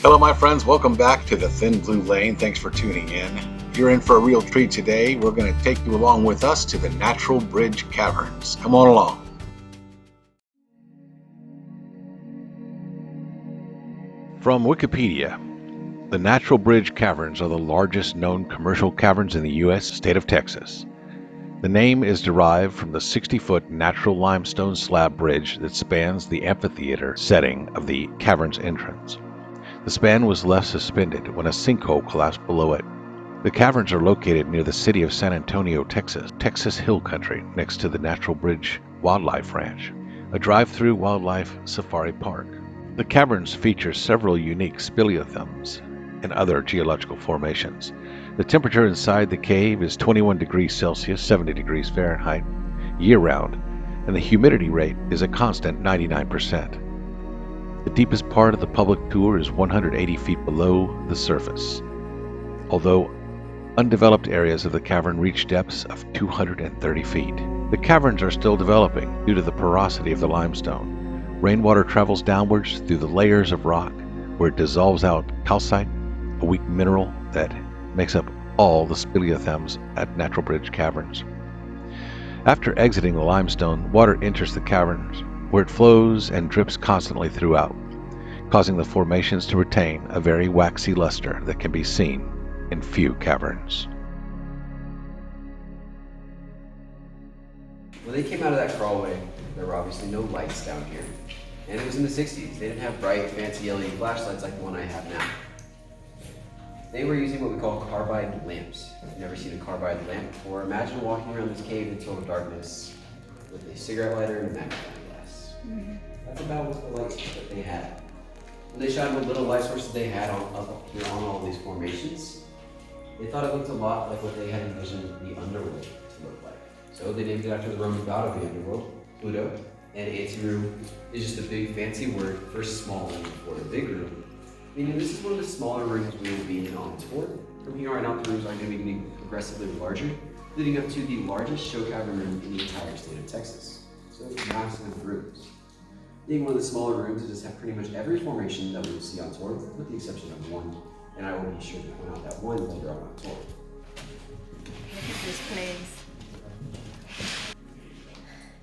Hello, my friends. Welcome back to the Thin Blue Lane. Thanks for tuning in. You're in for a real treat today. We're going to take you along with us to the Natural Bridge Caverns. Come on along. From Wikipedia, the Natural Bridge Caverns are the largest known commercial caverns in the U.S. state of Texas. The name is derived from the 60-foot natural limestone slab bridge that spans the amphitheater setting of the cavern's entrance. The span was left suspended when a sinkhole collapsed below it. The caverns are located near the city of San Antonio, Texas, Texas Hill Country, next to the Natural Bridge Wildlife Ranch, a drive-through wildlife safari park. The caverns feature several unique speleothems and other geological formations. The temperature inside the cave is 21 degrees Celsius, 70 degrees Fahrenheit, year-round, and the humidity rate is a constant 99%. The deepest part of the public tour is 180 feet below the surface, although undeveloped areas of the cavern reach depths of 230 feet. The caverns are still developing due to the porosity of the limestone. Rainwater travels downwards through the layers of rock, where it dissolves out calcite, a weak mineral that makes up all the speleothems at Natural Bridge Caverns. After exiting the limestone, water enters the caverns, where it flows and drips constantly throughout, causing the formations to retain a very waxy luster that can be seen in few caverns. When they came out of that crawlway, there were obviously no lights down here. And it was in the 60s. They didn't have bright, fancy LED flashlights like the one I have now. They were using what we call carbide lamps. If you've never seen a carbide lamp before, imagine walking around this cave in total darkness with a cigarette lighter and a magnifying glass. That's about what the lights that they had. When they shined the little light sources they had on all these formations, they thought it looked a lot like what they had envisioned the underworld to look like. So they named it after the Roman god of the underworld, Pluto, and anteroom is just a big fancy word for small room or a big room. Meaning this is one of the smaller rooms we will be in on tour. From here on out, the rooms are going to be getting progressively larger, leading up to the largest show cavern room in the entire state of Texas. So massive rooms. Being one of the smaller rooms, it just have pretty much every formation that we will see on tour, with the exception of one, and I will be sure to point out that one later on tour. Look at this place.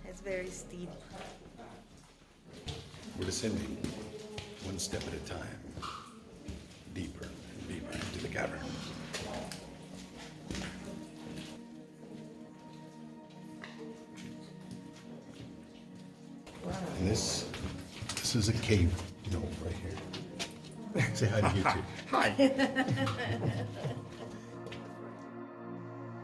It's very steep. We're descending one step at a time, deeper and deeper into the cavern. Wow. And this is a cave dome right here. Say hi to YouTube. Hi.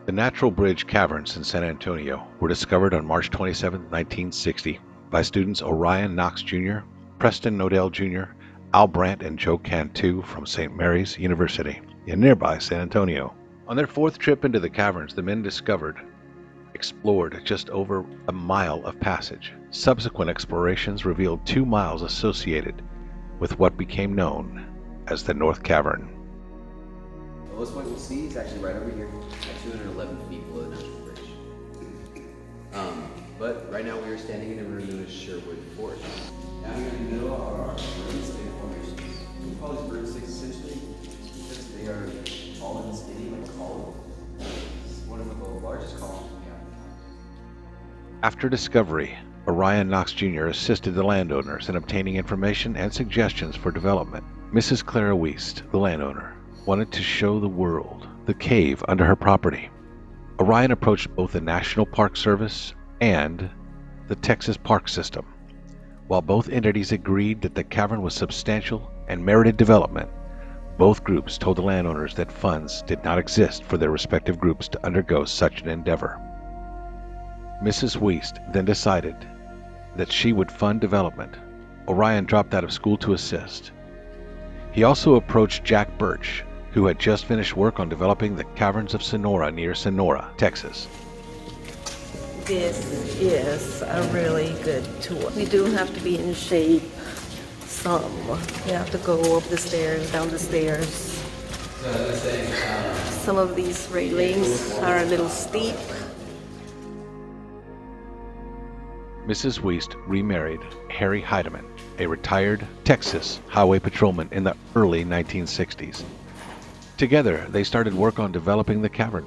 The Natural Bridge Caverns in San Antonio were discovered on March 27, 1960, by students Orion Knox Jr., Preston Nodell Jr., Al Brandt, and Joe Cantu from St. Mary's University in nearby San Antonio. On their fourth trip into the caverns, the men explored just over a mile of passage. Subsequent explorations revealed 2 miles associated with what became known as the North Cavern. The lowest point we'll see is actually right over here, at 211 feet below the Natural Bridge. But right now we are standing in a room known as Sherwood Forest. Down here in the middle are our bird stick formations. We call these bird sticks essentially because they are tall and skinny like a column. It's one of the largest columns we have. After discovery, Orion Knox Jr. assisted the landowners in obtaining information and suggestions for development. Mrs. Clara Wiest, the landowner, wanted to show the world the cave under her property. Orion approached both the National Park Service and the Texas Park System. While both entities agreed that the cavern was substantial and merited development, both groups told the landowners that funds did not exist for their respective groups to undergo such an endeavor. Mrs. Wiest then decided that she would fund development. Orion dropped out of school to assist. He also approached Jack Birch, who had just finished work on developing the caverns of Sonora near Sonora, Texas. This is a really good tour. We do have to be in shape some. We have to go up the stairs, down the stairs. Some of these railings are a little steep. Mrs. Wiest remarried Harry Heidemann, a retired Texas highway patrolman in the early 1960s. Together, they started work on developing the cavern.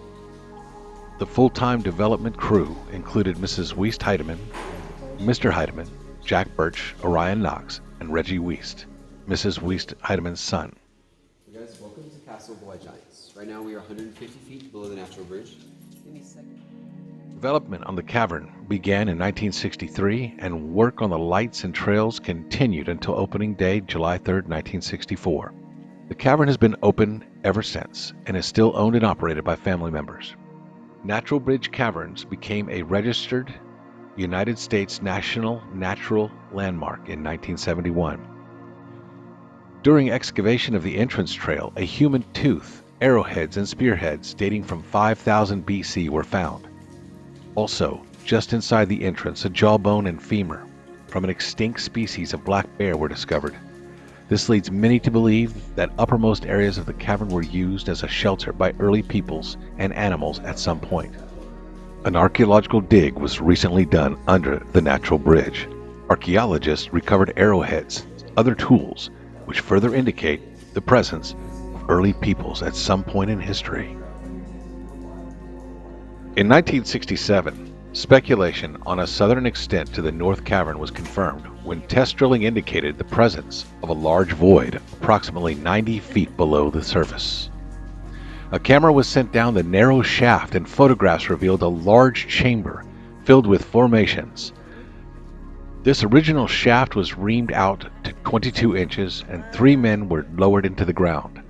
The full-time development crew included Mrs. Wiest Heidemann, Mr. Heidemann, Jack Birch, Orion Knox, and Reggie Wiest, Mrs. Wiest Heidemann's son. So guys, welcome to Castle of the White Giants. Right now we are 150 feet below the Natural Bridge. Give me a second. Development on the cavern began in 1963, and work on the lights and trails continued until opening day, July 3, 1964. The cavern has been open ever since and is still owned and operated by family members. Natural Bridge Caverns became a registered United States National Natural Landmark in 1971. During excavation of the entrance trail, a human tooth, arrowheads, and spearheads dating from 5000 BC were found. Also, just inside the entrance, a jawbone and femur from an extinct species of black bear were discovered. This leads many to believe that uppermost areas of the cavern were used as a shelter by early peoples and animals at some point. An archaeological dig was recently done under the Natural Bridge. Archaeologists recovered arrowheads, other tools, which further indicate the presence of early peoples at some point in history. In 1967, speculation on a southern extent to the North Cavern was confirmed when test drilling indicated the presence of a large void approximately 90 feet below the surface. A camera was sent down the narrow shaft and photographs revealed a large chamber filled with formations. This original shaft was reamed out to 22 inches and 3 men were lowered into the ground.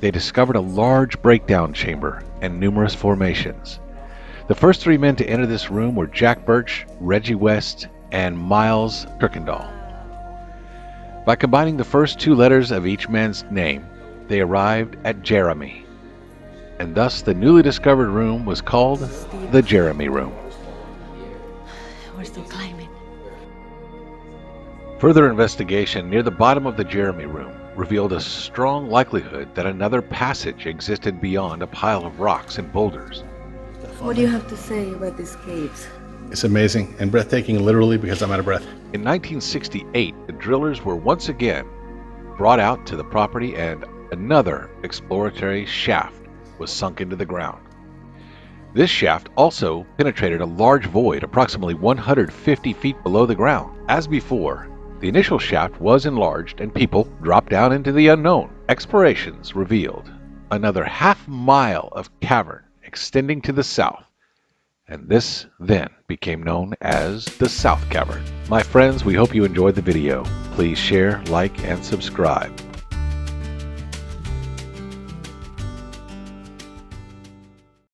They discovered a large breakdown chamber and numerous formations. The first 3 men to enter this room were Jack Birch, Reggie Wiest, and Miles Kirkendall. By combining the first 2 letters of each man's name, they arrived at Jeremy, and thus the newly discovered room was called the Jeremy Room. We're still climbing. Further investigation near the bottom of the Jeremy Room revealed a strong likelihood that another passage existed beyond a pile of rocks and boulders. What do you have to say about these caves? It's amazing and breathtaking, literally, because I'm out of breath. In 1968, the drillers were once again brought out to the property and another exploratory shaft was sunk into the ground. This shaft also penetrated a large void approximately 150 feet below the ground. As before, the initial shaft was enlarged and people dropped down into the unknown. Explorations revealed another half-mile of cavern extending to the south, and this then became known as the South Cavern. My friends, we hope you enjoyed the video. Please share, like, and subscribe.